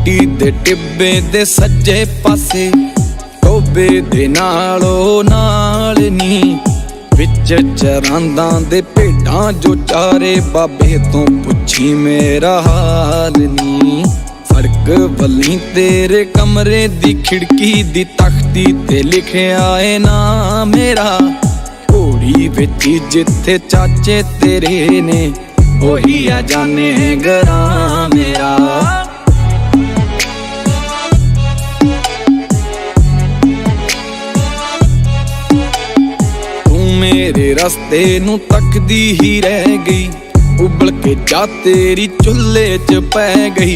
मिट्टी दे टिब्बे दे सज्जे पासे टोबे दे नालों नाल नी विच चरांदा दे भेडां जो चारे बाबे तो पुछी मेरा हाल नी। सड़क वली तेरे कमरे दी खिड़की दी तख्ती ते लिखिया है ना मेरा, घोड़ी विच जिथे चाचे तेरे ने ओही आ जाने गरा मेरा। मेरे रस्ते नू तकदी ही रह गई, उबल के जा तेरी चुल्हे च पै गई।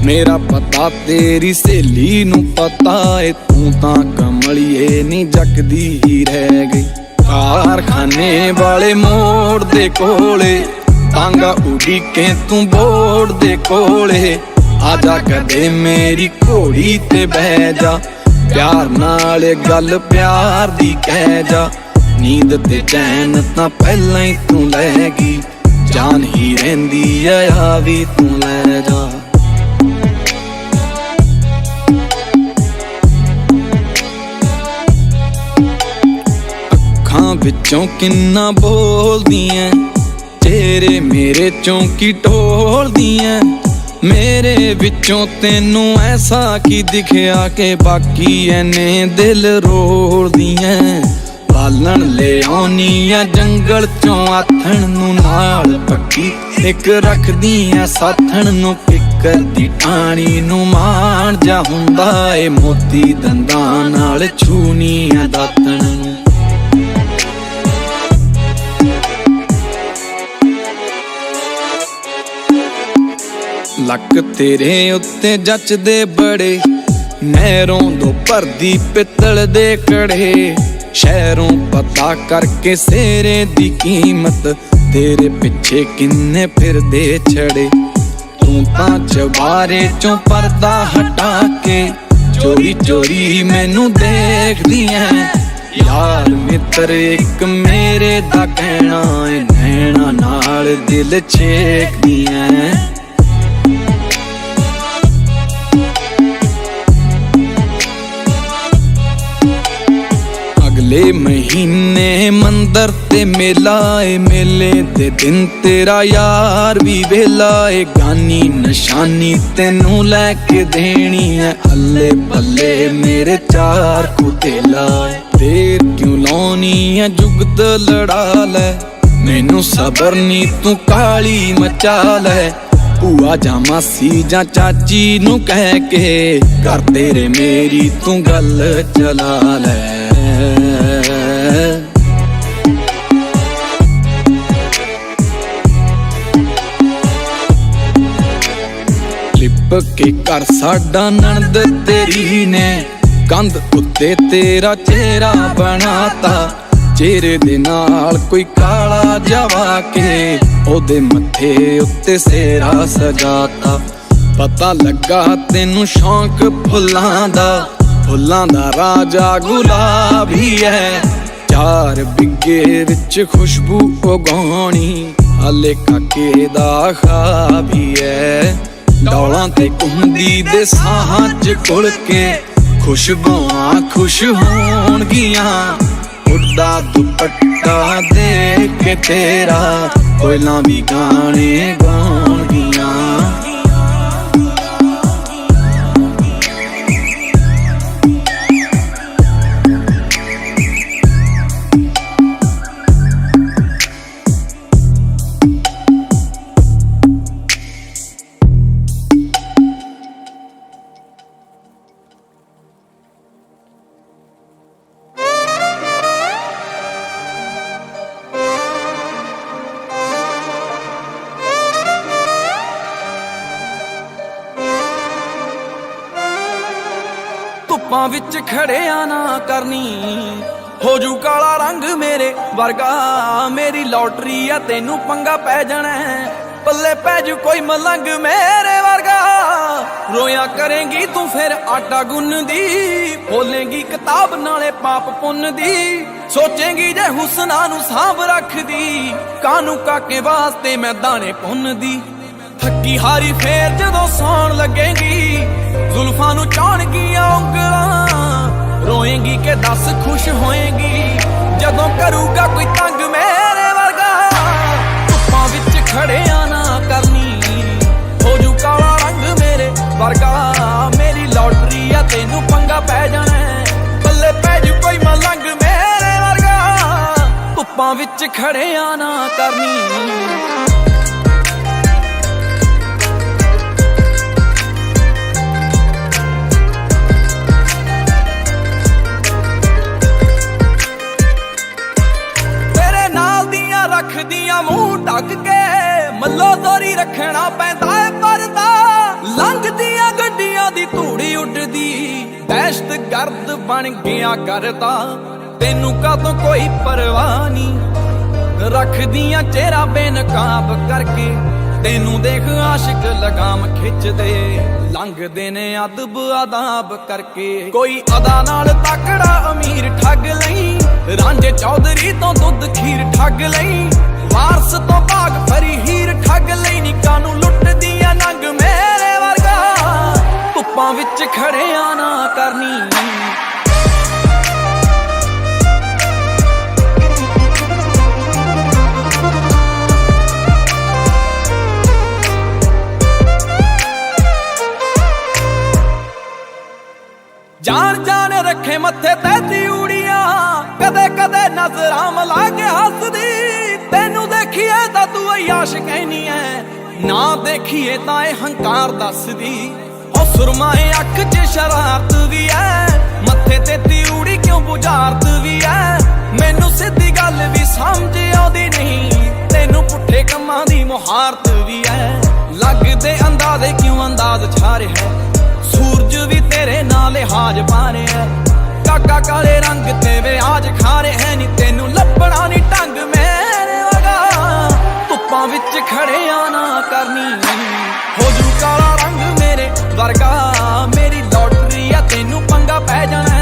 मेरा पता तेरी सहेली नू पता है, तू तां कमलिए नी जगदी ही रह गई। कारखाने वाले मोड़ दे कोले टांगा उड़ीके तू बोर्ड दे कोले आजा कदे मेरी घोड़ी ते बह जा, प्यार नाल गल प्यार दी कह जा। नींद ते चैन तां पहला ही तू लैगी, जान ही रहिंदी आ भी तू लै जा। अखां विचों किन्ना बोलदियां, चेहरे मेरे चों की टोलदियां। मेरे विचों तेनू ऐसा की दिखिया के बाकी एने दिल रोलदियां। पालन ले आउनी आ जंगल चों आथण नू नाल पक्की, एक रखदी आ साथण नू किकर दी टाणी नू मान जा हुंदा ए मोती दंदां नाल छूनी आ दातण नू। लक तेरे उत्ते जचदे बड़े, नहरों दो भरदी पित्तल दे कड़े। शहरों पता करके सेरे दी कीमत, तेरे पिछे किन्ने फिरदे छड़े। तू तां चबारे चों पर्दा हटा के चोरी चोरी मैनू देखदी है। यार मित्र एक मेरे दा कहना है, नैना नाल दिल छेकदी है। अगले महीने मंदर ते मेला ए, मेले दे दिन तेरा यार भी वेला ए। गानी निशानी तेनू लैके देनी है, अल्ले पल्ले मेरे चार कुतेला। देर क्यों लाउनी है जुगत लड़ा लै, मैनू सबर नी तू काली मचा लै। भूआ जा मासी जा चाची नू कह के कर तेरे मेरी तू गल चला लै। लिप के कर साडा नंद तेरी ने, कंध उत्ते तेरा चेहरा बनाता। चेहरे दे नाल कोई काला जावा के ओदे मथे उत्ते सेरा सजाता। पता लगा तेनू शौक फुल्लां दा, फुल्लां दा राजा गुलाब ही है। 4 बिघे विच खुशबू उगाउणी, हाले काके दा ख्वाब ही है। डौलां ते घुमदी दे साहां च घुल के खुशबुआं खुश होणगियां। उड़दा दुपट्टा देख के तेरा कोयलां भी गाने गाउणगियां। ਧੁੱਪਾਂ ਵਿੱਚ ਖੜਿਆ ਨਾ ਕਰਨੀ, ਹੋ ਜੂ ਕਾਲਾ ਰੰਗ ਮੇਰੇ ਵਰਗਾ। ਮੇਰੀ ਲੋਟਰੀ ਆ ਤੈਨੂੰ ਪੰਗਾ ਪੈ ਜਾਣਾ, ਪੱਲੇ ਪੈ ਜੂ ਕੋਈ ਮਲੰਗ ਮੇਰੇ ਵਰਗਾ। ਰੋਇਆ ਕਰੇਂਗੀ ਤੂੰ ਫਿਰ ਆਟਾ ਗੁੰਨਦੀ, ਬੋਲੇਂਗੀ ਕਿਤਾਬ ਨਾਲੇ ਪਾਪ ਪੁੰਨ ਦੀ। ਸੋਚੇਂਗੀ ਜੇ ਹੁਸਨਾ ਨੂੰ ਸਾਂਭ ਰੱਖਦੀ, ਕਾਨੂੰ ਕਾਕੇ ਵਾਸਤੇ ਮੈਂ ਦਾਣੇ ਪੁੰਨਦੀ। थकी हारी फेर जदों सौण लगेगी, जुल्फां नूं चाहणगीआं उंगलां, रोएंगी के दस खुश होएगी जदों करूगा कोई तंग मेरे वर्गा। धुप्पां विच खड़िया ना करनी, हो जू काला रंग मेरे वर्गा। मेरी लॉटरी आ तैनूं पंगा पै जाना, पल्ले पै जू कोई मलंग मेरे वर्गा। धुप्पां विच खड़िया ना करनी। रखदियां मुंह ढक के मल्लो दोरी रखना पैंदा है परदा। लंघदियां गड्डियां दी धूड़ी उड़दी, दहशत गर्द बन गया करदा। तेनू कदों कोई परवाह नहीं, रखदियां चेहरा बेनकाब करके। तेनू देख आशिक लगाम खिंचदे, लंघदे ने अदब आदाब करके। कोई अदा नाल तकड़ा अमीर ठग लई, रांझे चौधरी तो दुध खीर ठग लई। वारस तो भाग फरी हीर ठग लई, नी कानू लुटदियां नंग मेरे वर्गा। धुप्पां विच खड़िया ना करनी। जान जान रखे मत्थे ते उड़िया, कदे कदे नजरां मिला के हसदी। तेनू देखिए तां तू अयाश कहनी है, ना देखिए तां एह हंकार दसदी। ओ सुरमाए अख च शरारत भी है, मत्थे ते त्यूड़ी क्यों बुझारत भी है। मैनू सीधी गल भी समझ आउंदी नहीं, तेनू पुट्ठे कम्मां दी मुहारत भी है। लगदे अंदाजे क्यों अंदाज छारे है, सूरज भी तेरे नाल हाज पारे है। काका काले रंग ते वे आज खारे है, नी तेनू लपड़ा नी ढंग मेरे वर्गा। धुप्पां विच खड़िया ना करनी, हो जू काला रंग मेरे वर्गा। मेरी लॉटरी आ तेनू पंगा पै जाना,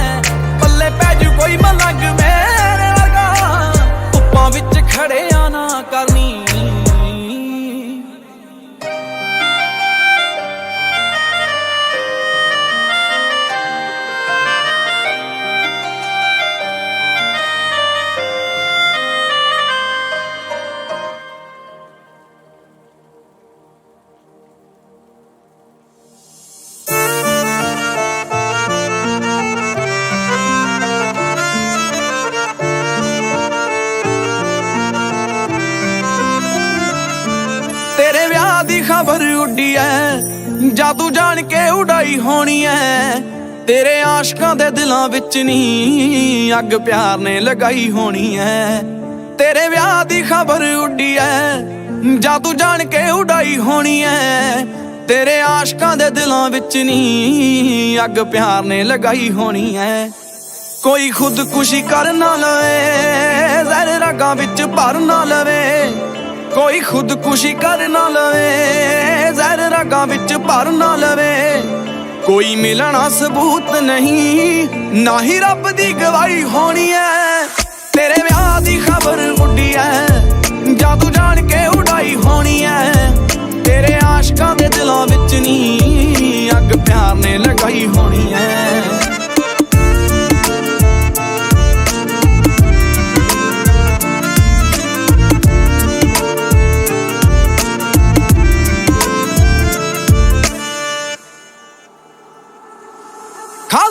पल्ले पै जू कोई मलंग मेरे वर्गा। धुप्पां विच खड़िया ना करनी। तेरे विआह दी खबर उड्डी है, जादू जान के उड़ाई होनी है। तेरे आशकां दे दिलां विच नी अग प्यार ने लगाई होनी है। तेरे विआह दी खबर उड्डी है, जादू जान के उड़ाई होनी है। तेरे आशकां दे दिलां विच नी अग प्यार ने लगाई होनी है। कोई खुदकुशी कर ना लवे, जहर रगां विच भर ना लवे। कोई खुदकुशी कर ना लवे, जहर रगां विच भर ना लवे। कोई मिलना सबूत नहीं, ना ही रब दी गवाही होनी है। तेरे विआह दी खबर उड्डी है, जादू जान के उड़ाई होनी है। तेरे आशकां दे दिलां विच नी अग प्यार ने लगाई होनी है।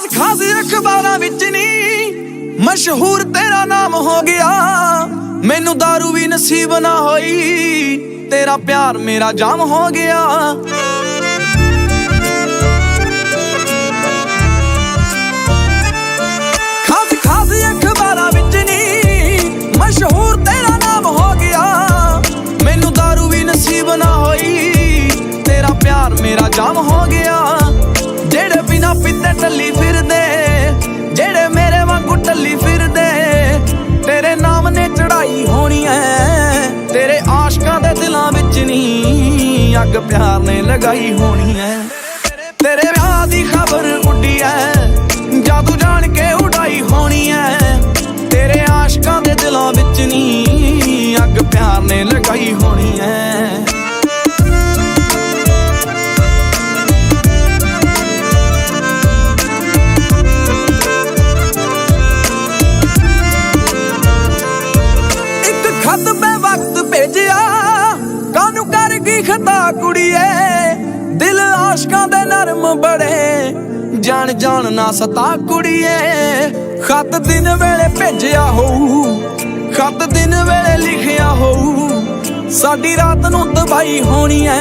खास अखबारां विच नी मशहूर तेरा नाम हो गया। मैनू दारू भी नसीब ना होई, तेरा प्यार मेरा जाम हो गया। खास अखबारां विच नी मशहूर तेरा नाम हो गया। मैनू दारू भी नसीब ना होई, तेरा प्यार मेरा जाम हो गया। जेड़े बिना पिते टली फिरदे, जेड़े मेरे वांगू टली फिरदे, तेरे नाम ने चढ़ाई होनी है। तेरे आशकां दे दिलां विच नी अग प्यार ने लगाई होनी है। तेरे विआह दी खबर उड्डी है, जादू जान के उड़ाई होनी है। तेरे आशकां दे दिलां विच नी अग प्यार ने लगाई होनी है। ਲਿਖਦਾ ਕੁੜੀਏ ਦਿਲ ਆਸ਼ਕਾਂ ਦੇ ਨਰਮ ਬੜੇ ਜਾਣ ਜਾਣ ਨਾ ਸਤਾ ਕੁੜੀਏ ਖਤ ਦਿਨ ਵੇਲੇ ਭੇਜਿਆ ਹੋਊ ਖਤ ਦਿਨ ਵੇਲੇ ਲਿਖਿਆ ਹੋਊ ਸਾਡੀ ਰਾਤ ਨੂੰ ਤਬਾਈ ਹੋਣੀ ਐ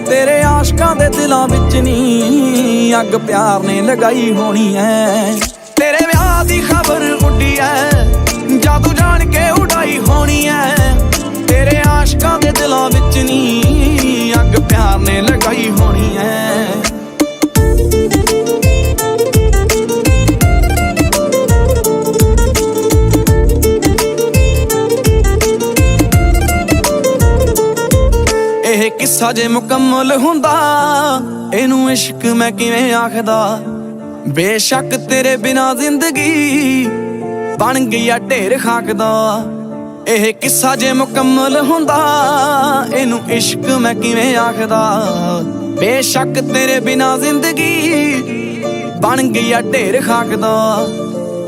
ਤੇਰੇ ਆਸ਼ਕਾਂ ਦੇ ਦਿਲਾਂ ਵਿੱਚ ਨੀ ਅੱਗ ਪਿਆਰ ਨੇ ਲਗਾਈ ਹੋਣੀ ਐ ਤੇਰੇ ਵਿਆਹ ਦੀ ਖਬਰ ਉੱਡੀ ਐ ਜਾਦੂ ਜਾਣ ਕੇ ਉਡਾਈ ਹੋਣੀ ਐ ਤੇਰੇ ਆਸ਼ਕਾਂ ਦੇ ਦਿਲਾਂ ਵਿੱਚ ਨੀ ਅੱਗ ਪਿਆਰ ਨੇ ਲਗਾਈ ਹੋਣੀ ਐ ਇਹ ਕਿੱਸਾ ਜੇ ਮੁਕੰਮਲ ਹੁੰਦਾ ਇਹਨੂੰ ਇਸ਼ਕ ਮੈਂ ਕਿਵੇਂ ਆਖਦਾ ਬੇਸ਼ੱਕ ਤੇਰੇ ਬਿਨਾ ਜ਼ਿੰਦਗੀ ਬਣ ਗਈ ਆ ਢੇਰ ਖਾਕ ਦਾ ਇਹ ਕਿੱਸਾ ਜੇ ਮੁਕੰਮਲ ਹੁੰਦਾ ਇਹਨੂੰ ਇਸ਼ਕ ਮੈਂ ਕਿਵੇਂ ਆਖਦਾ ਬੇਸ਼ੱਕ ਤੇਰੇ ਬਿਨਾ ਜ਼ਿੰਦਗੀ ਬਣ ਗਈ ਆ ਢੇਰ ਖਾਕ ਦਾ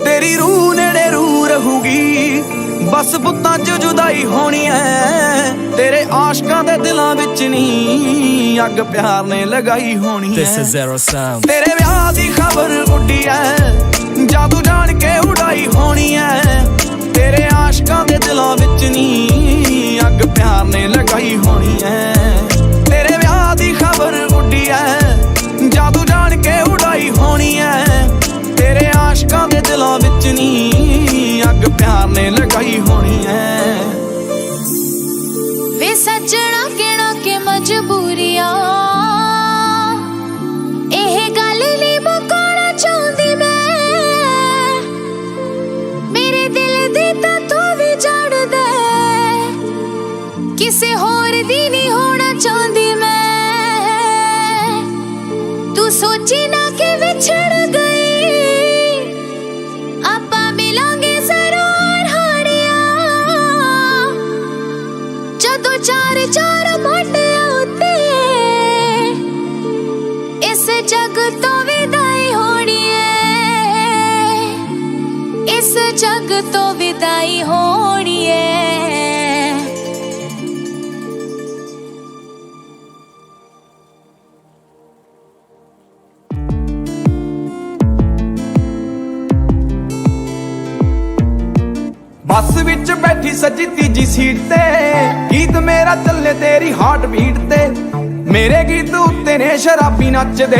ਤੇਰੀ ਰੂਹ ਨੇੜੇ ਰੂਹ ਰਹੂਗੀ ਬਸ ਬੁੱਤਾਂ 'ਚ ਜੁਦਾਈ ਹੋਣੀ ਐ ਤੇਰੇ ਆਸ਼ਕਾਂ ਦੇ ਦਿਲਾਂ ਵਿੱਚ ਨੀ ਅੱਗ ਪਿਆਰ ਨੇ ਲਗਾਈ ਹੋਣੀ ਐ ਤੇਰੇ ਵਿਆਹ ਦੀ ਖਬਰ ਉੱਡੀ ਐ ਜਾਦੂ ਜਾਣ ਕੇ ਉਡਾਈ ਹੋਣੀ ਐ ਤੇਰੇ ਆਸ਼ਕਾਂ ਦੇ ਦਿਲਾਂ ਵਿੱਚ ਨੀ ਅੱਗ ਪਿਆਰ ਨੇ ਲਗਾਈ ਹੋਣੀ ਐ ਤੇਰੇ ਵਿਆਹ ਦੀ ਖਬਰ ਉੱਡੀ ਐ ਜਾਦੂ ਜਾਣ ਕੇ ਉਡਾਈ ਹੋਣੀ ਐ ਤੇਰੇ ਆਸ਼ਕਾਂ ਦੇ ਦਿਲਾਂ ਵਿੱਚ ਨੀ ਅੱਗ ਪਿਆਰ ਨੇ ਲਗਾਈ ਹੋਣੀ ਐ ਵੇ ਸੱਜਣਾ ਕਹਿਣਾ ਕਿ ਮਜਬੂਰੀਆਂ ਇਹ ਗੱਲ ਨਹੀਂ ਮੁਕਾਉਣਾ ਚਾਹੁੰਦੀ ਮੈਂ ਮੇਰੇ ਦਿਲ ਦੀ ਤਾਂ ਤੂੰ ਵੀ ਜਾਣਦਾ ਕਿਸੇ ਹੋਰ ਦੀ ਨਹੀਂ ਹੋਣਾ ਚਾਹੁੰਦੀ ਮੈਂ ਤੂੰ ਸੋਚੀ ਨਾ ਕਿ ਵਿਛੜ ਗਈ ਆਪਾਂ ਮਿਲਾਂਗੇ ਜ਼ਰੂਰ ਹਾਣੀਆਂ ਜਦੋਂ ਚਾਰ ਚਾਰ ਮੋਢਿਆਂ ਉੱਤੇ ਇਸ ਜੱਗ ਤੋਂ ਵਿਦਾਈ ਹੋਣੀ ਏ ਇਸ ਜੱਗ ਤੋਂ ਵਿਦਾਈ ਹੋਣੀ ਏ ਬੱਸ ਵਿੱਚ ਬੈਠੀ ਸੱਜੀ ਤੀਜੀ ਸੀਟ ਤੇ ਗੀਤ ਮੇਰਾ ਚੱਲੇ ਤੇਰੀ ਹਾਰਟ ਬੀਟ ਤੇ ਮੇਰੇ ਗੀਤ ਉੱਤੇ ਨੇ ਸ਼ਰਾਬੀ ਨੱਚਦੇ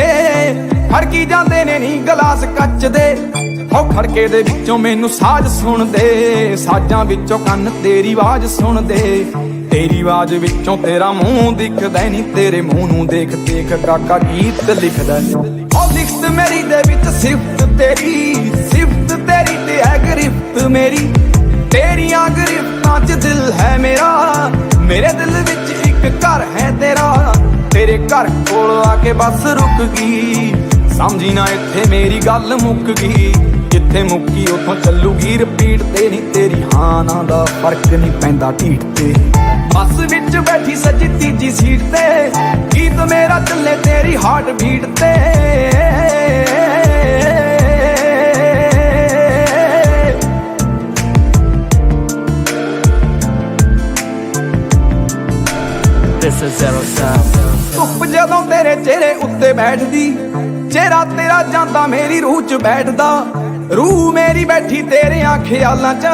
ਖੜਕੀ ਜਾਂਦੇ ਨੇ ਨੀ ਗਲਾਸ ਕੱਚ ਦੇ ਹੋ ਖੜਕੇ ਦੇ ਵਿੱਚੋਂ ਮੈਨੂੰ ਸਾਜ਼ ਸੁਣਦੇ ਸਾਜ਼ਾਂ ਵਿੱਚੋਂ ਕੰਨ ਤੇਰੀ ਆਵਾਜ਼ ਸੁਣਦੇ ਤੇਰੀ ਆਵਾਜ਼ ਵਿੱਚੋਂ ਤੇਰਾ ਮੂੰਹ ਦਿਖਦਾ ਨੀ ਤੇਰੇ ਮੂੰਹ ਨੂੰ ਦੇਖ ਦੇਖ ਕਾਕਾ ਗੀਤ ਲਿਖਦਾ ਉਹ ਲਿਖਤ ਮੇਰੀ ਦੇ ਵਿੱਚ ਸਿਫਤ ਤੇਰੀ ਤੇ ਹੈ ਗ੍ਰਿਫਤ ਮੇਰੀ ਤੇਰੀਆਂ ਗ੍ਰਿਫਤਾਂ 'ਚ ਦਿਲ ਹੈ ਮੇਰਾ ਮੇਰੇ ਦਿਲ ਵਿੱਚ ਇੱਕ ਘਰ ਹੈ ਤੇਰਾ ਤੇਰੇ ਘਰ ਕੋਲ ਆ ਕੇ ਬੱਸ ਰੁਕ ਗਈ ਸਮਝੀ ਨਾ ਇੱਥੇ ਮੇਰੀ ਗੱਲ ਮੁੱਕ ਗਈ ਜਿੱਥੇ ਮੁੱਕੀ ਉੱਥੋਂ ਚੱਲੂਗੀ ਰਿਪੀਟ ਤੇ ਨਹੀਂ ਤੇਰੀ ਹਾਂ ਨਾ ਦਾ ਫਰਕ ਨਹੀਂ ਪੈਂਦਾ ਢੀਠ ਤੇ ਬੱਸ ਵਿੱਚ ਬੈਠੀ ਸੱਜੀ ਤੀਜੀ ਸੀਟ ਤੇ ਗੀਤ ਮੇਰਾ ਚੱਲੇ ਤੇਰੀ ਹਾਰਟ ਬੀਟ ਤੇ ਧੁੱਪ ਜਦੋਂ ਤੇਰੇ ਚਿਹਰੇ ਉੱਤੇ ਬੈਠਦੀ ਚਿਹਰਾ ਤੇਰਾ ਜਾਂਦਾ ਮੇਰੀ ਰੂਹ 'ਚ ਬੈਠਦਾ ਰੂਹ ਮੇਰੀ ਬੈਠੀ ਤੇਰਿਆਂ ਖਿਆਲਾਂ 'ਚ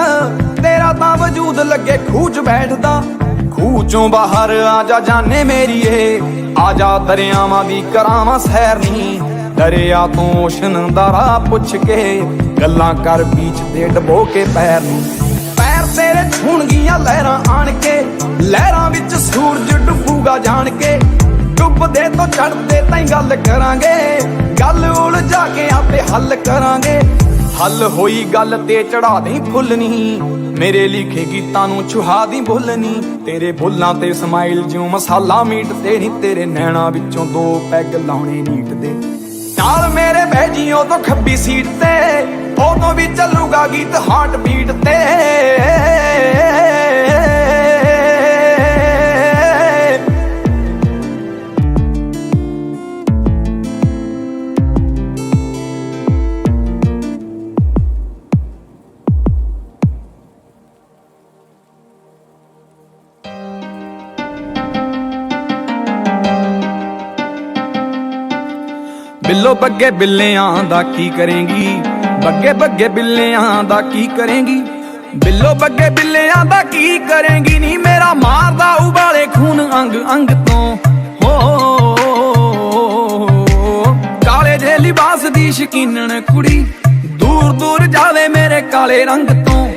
ਤੇਰਾ ਤਾਂ ਵਜੂਦ ਲੱਗੇ ਖੂਹ 'ਚ ਬੈਠਦਾ ਖੂਹ 'ਚੋਂ ਬਾਹਰ ਆ ਜਾ ਜਾਨੇ ਮੇਰੀਏ ਆ ਜਾ ਦਰਿਆਵਾਂ ਦੀ ਕਰਾਵਾਂ ਸੈਰ ਨੀ ਦਰਿਆ ਤੋਂ ਓਸ਼ਨ ਦਾ ਰਾਹ ਪੁੱਛ ਕੇ ਗੱਲਾਂ ਕਰ ਬੀਚ ਤੇ ਡਬੋ ਕੇ ਪੈਰ ਨੂੰ ਤੇਰੇ ਛੂਣਗੀਆਂ ਲਹਿਰਾਂ ਆਣ ਕੇ ਲਹਿਰਾਂ ਵਿੱਚ ਸੂਰਜ ਡੁੱਬੂਗਾ ਜਾਣ ਕੇ ਡੁੱਬਦੇ ਤੋਂ ਚੜ੍ਹਦੇ ਤਾਈਂ ਗੱਲ ਕਰਾਂਗੇ ਗੱਲ ਉਲਝਾ ਕੇ ਆਪੇ ਹੱਲ ਕਰਾਂਗੇ ਹੱਲ ਹੋਈ ਗੱਲ ਤੇ ਚੜਾ ਦੇ ਫੁੱਲ ਨੀ ਮੇਰੇ ਲਿਖੇ ਗੀਤਾਂ ਨੂੰ ਛੁਹਾ ਦੀ ਬੁੱਲ ਨੀ ਤੇਰੇ ਬੁੱਲਾਂ ਤੇ ਸਮਾਈਲ ਜਿਉਂ ਮਸਾਲਾ ਮੀਟ ਤੇ ਨੀ ਤੇਰੇ ਨੈਣਾ ਵਿੱਚੋਂ ਦੋ ਪੈਗ ਲਾਉਣੇ ਨੀਟ ਦੇ ਨਾਲ ਮੇਰੇ ਬਹਿ ਜੀ ਉਦੋਂ ਖੱਬੀ ਸੀਟ ਤੇ ਉਦੋਂ ਵੀ ਚੱਲੂਗਾ ਗੀਤ ਹਾਰਟ ਬੀਟ ਤੇ ਬਿੱਲੋ ਬੱਗੇ ਬਿੱਲਿਆਂ ਦਾ ਕੀ ਕਰੇਂਗੀ, ਬੱਗੇ ਬੱਗੇ ਬਿੱਲਿਆਂ ਦਾ ਕੀ ਕਰੇਂਗੀ, ਬਿੱਲੋ ਬੱਗੇ ਬਿੱਲਿਆਂ ਦਾ ਕੀ ਕਰੇਂਗੀ ਨੀ ਮੇਰਾ ਮਾਰਦਾ ਉਬਾਲੇ ਖੂਨ ਅੰਗ ਅੰਗ ਤੋਂ ਹੋ। ਕਾਲੇ ਜੇ ਲਿਬਾਸ ਦੀ ਸ਼ਕੀਨਣ ਕੁੜੀ ਦੂਰ ਦੂਰ ਜਾਵੇ ਮੇਰੇ ਕਾਲੇ ਰੰਗ ਤੋਂ,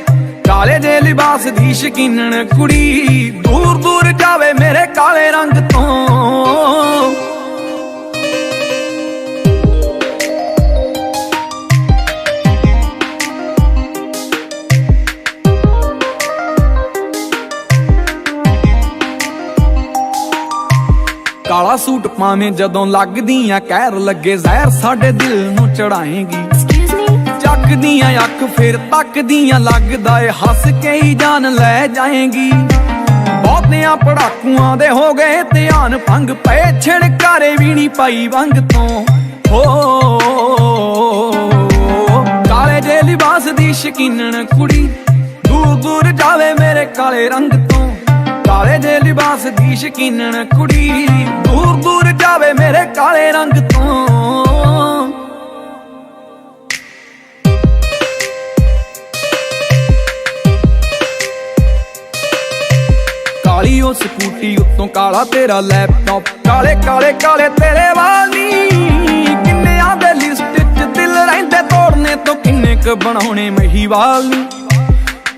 ਕਾਲੇ ਜੇ ਲਿਬਾਸ ਦੀ ਸ਼ਕੀਨਣ ਕੁੜੀ ਦੂਰ ਦੂਰ ਜਾਵੇ ਮੇਰੇ ਕਾਲੇ ਰੰਗ ਤੋਂ। ਕਾਲਾ ਸੂਟ ਪਾਵੇਂ ਜਦੋਂ ਲੱਗਦੀਆਂ ਕਹਿਰ ਲੱਗੇ ਜ਼ਹਿਰ ਸਾਡੇ ਦਿਲ ਨੂੰ ਚੜਾਏਂਗੀ। ਚੱਕਦੀਆਂ ਅੱਖ ਫਿਰ ਤੱਕਦੀਆਂ ਲੱਗਦਾ ਏ ਹੱਸ ਕੇ ਹੀ ਜਾਨ ਲੈ ਜਾਏਂਗੀ। ਬਹੁਤਿਆਂ ਪੜਾਕੂਆਂ ਦੇ ਹੋ ਗਏ ਧਿਆਨ ਭੰਗ ਪਏ ਛਿੜਕਾਰੇ ਵੀ ਨਹੀਂ ਪਾਈ ਵੰਗ ਤੋਂ ਹੋ। ਕਾਲੇ ਜੇ ਲਿਬਾਸ ਦੀ ਸ਼ਕੀਨਣ ਕੁੜੀ ਦੂਰ ਦੂਰ ਜਾਵੇ ਮੇਰੇ ਕਾਲੇ ਰੰਗ ਤੋਂ, ਕਾਲੇ ਜੇ ਲਿਬਾਸ ਦੀ ਸ਼ਕੀਨਣ ਕੁੜੀ ਦੂਰ ਦੂਰ ਜਾਵੇ ਮੇਰੇ ਕਾਲੇ ਰੰਗ ਤੋਂ। ਕਾਲੀ ਉਹ ਸਕੂਟੀ ਉੱਤੋਂ ਕਾਲਾ ਤੇਰਾ ਲੈਪਟਾਪ, ਕਾਲੇ ਕਾਲੇ ਕਾਲੇ ਤੇਰੇ ਵਾਲ ਨੀ ਕਿੰਨਿਆਂ ਦੇ ਲਿਸਟ 'ਚ ਦਿਲ ਰਹਿੰਦੇ ਤੋੜਨੇ ਤੋਂ ਕਿੰਨੇ ਕ ਬਣਾਉਣੇ ਮਹੀਵਾਲ ਨੀ।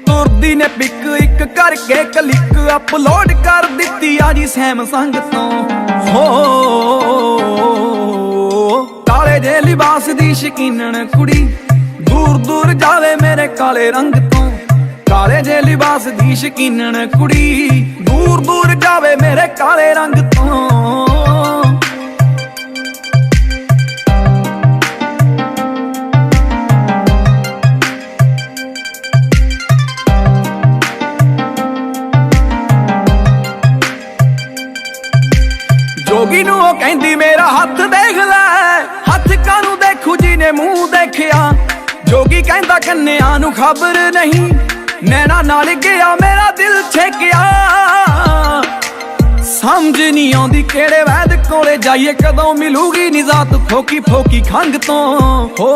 ਤੁਰਦੀ ਨੇ ਪਿਕ ਇੱਕ ਕਰਕੇ ਕਲਿੱਕ ਅਪਲੋਡ ਕਰ ਦਿੱਤੀ ਆ ਜੀ ਸੈਮਸੰਗ ਤੋਂ ਹੋ। ਕਾਲੇ ਜੇ ਲਿਬਾਸ ਦੀ ਸ਼ਕੀਨਣ ਕੁੜੀ ਦੂਰ ਦੂਰ ਜਾਵੇ ਮੇਰੇ ਕਾਲੇ ਰੰਗ ਤੋਂ, ਕਾਲੇ ਜੇ ਲਿਬਾਸ ਦੀ ਸ਼ਕੀਨਣ ਕੁੜੀ ਦੂਰ ਦੂਰ ਜਾਵੇ ਮੇਰੇ ਕਾਲੇ ਰੰਗ ਤੋਂ। ਜੋਗੀ ਨੂੰ ਉਹ ਕਹਿੰਦੀ ਮੇਰਾ ਹੱਥ ਦੇਖ ਲੈ, ਹੱਥ ਕਾਨੂੰ ਦੇਖੂ ਜੀ ਨੇ ਮੂੰਹ ਦੇਖਿਆ। ਜੋਗੀ ਕਹਿੰਦਾ ਕੰਨਿਆਂ ਨੂੰ ਖਬਰ ਨਹੀਂ, ਨੈਣਾ ਨਾਲ ਗਿਆ ਮੇਰਾ ਦਿਲ ਛੇਕਿਆ। ਸਮਝ ਨਹੀਂ ਆਉਂਦੀ ਕਿਹੜੇ ਵੈਦ ਕੋਲੇ ਜਾਈਏ, ਕਦੋਂ ਮਿਲੂਗੀ ਨਿਜ਼ਾਤ ਫੋਕੀ ਫੋਕੀ ਖੰਗ ਤੋਂ ਹੋ।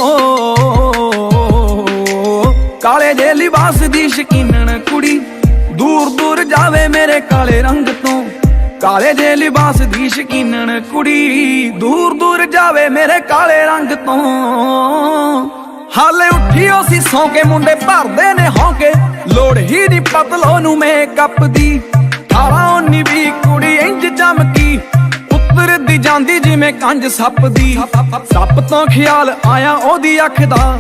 ਕਾਲੇ ਜੇ ਲਿਬਾਸ ਦੀ ਸ਼ਕੀਨਣ ਕੁੜੀ ਦੂਰ ਦੂਰ ਜਾਵੇ ਮੇਰੇ ਕਾਲੇ ਰੰਗ ਤੋਂ, ਕਾਲੇ ਜੇ ਲਿਬਾਸ ਦੀ ਸ਼ਕੀਨਣ ਕੁੜੀ ਦੂਰ ਦੂਰ ਜਾਵੇ ਮੇਰੇ ਕਾਲੇ ਰੰਗ ਤੋਂ। ਹਾਲੇ ਉੱਠੀ ਉਹ ਸੀ ਸੌਂ ਕੇ ਮੁੰਡੇ ਭਰਦੇ ਨੇ ਹੌਂਕੇ, ਲੋੜ ਹੀ ਨਹੀਂ ਪਤਲੋ ਨੂੰ ਮੇਕਅਪ ਦੀ। 18-19 ਕੁੜੀ ਇੰਜ ਚਮਕੀ ਉਤਰਦੀ ਜਾਂਦੀ ਜਿਵੇਂ ਕੰਜ ਸੱਪ ਦੀ। ਸੱਪ ਤੋਂ ਖਿਆਲ ਆਇਆ ਉਹਦੀ ਅੱਖ ਦਾ,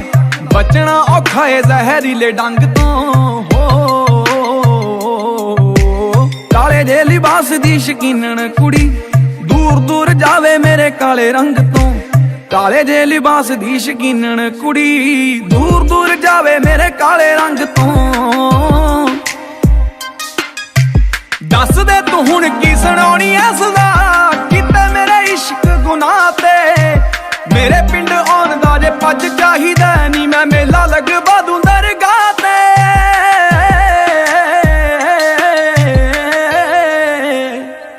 ਬਚਣਾ ਔਖਾ ਏ ਜ਼ਹਿਰੀਲੇ ਡੰਗ ਤੋਂ ਹੋ। ਕਾਲੇ ਜੇ ਲਿਬਾਸ ਦੀ ਸ਼ਕੀਨਣ ਕੁੜੀ ਦੂਰ ਦੂਰ ਜਾਵੇ ਮੇਰੇ ਕਾਲੇ ਰੰਗ ਤੋਂ, ਕਾਲੇ ਜੇ ਲਿਬਾਸ ਦੀ ਸ਼ਕੀਨਣ ਕੁੜੀ ਦੂਰ ਦੂਰ ਜਾਵੇ ਮੇਰੇ ਕਾਲੇ ਰੰਗ ਤੋਂ। ਦੱਸ ਦੇ ਤੂੰ ਹੁਣ ਕੀ ਸੁਣਾਉਣੀ ਐ ਸਦਾ, ਕਿਤੇ ਮੇਰੇ ਇਸ਼ਕ ਗੁਨਾਹ ਤੇ ਮੇਰੇ ਪਿੰਡ ਆਉਣ ਦਾ ਜੇ ਪੱਜ ਚਾਹੀਦਾ ਨੀ ਮੈਂ ਮੇਲਾ ਲਗਵਾ ਦੂੰ ਦਰਗਾਹ ਤੇ।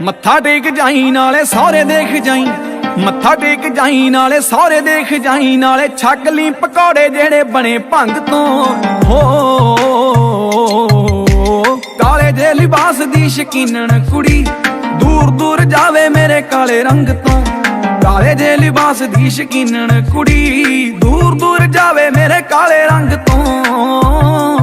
ਮੱਥਾ ਟੇਕ ਜਾਈ ਨਾਲੇ ਸਹੁਰੇ ਦੇਖ ਜਾਈ, ਮੱਥਾ ਟੇਕ ਜਾਈ ਨਾਲੇ ਸਹੁਰੇ ਦੇਖ ਜਾਈ, ਨਾਲੇ ਛਕ ਲਈ ਪਕੌੜੇ ਜਿਹੜੇ ਬਣੇ ਭੰਗ ਤੋਂ ਹੋ। ਕਾਲੇ ਜੇ ਲਿਬਾਸ ਦੀ ਸ਼ਕੀਨਣ ਕੁੜੀ ਦੂਰ ਦੂਰ ਜਾਵੇ ਮੇਰੇ ਕਾਲੇ ਰੰਗ ਤੋਂ, ਕਾਲੇ ਜੇ ਲਿਬਾਸ ਦੀ ਸ਼ਕੀਨਣ ਕੁੜੀ ਦੂਰ ਦੂਰ ਜਾਵੇ ਮੇਰੇ ਕਾਲੇ ਰੰਗ ਤੋਂ।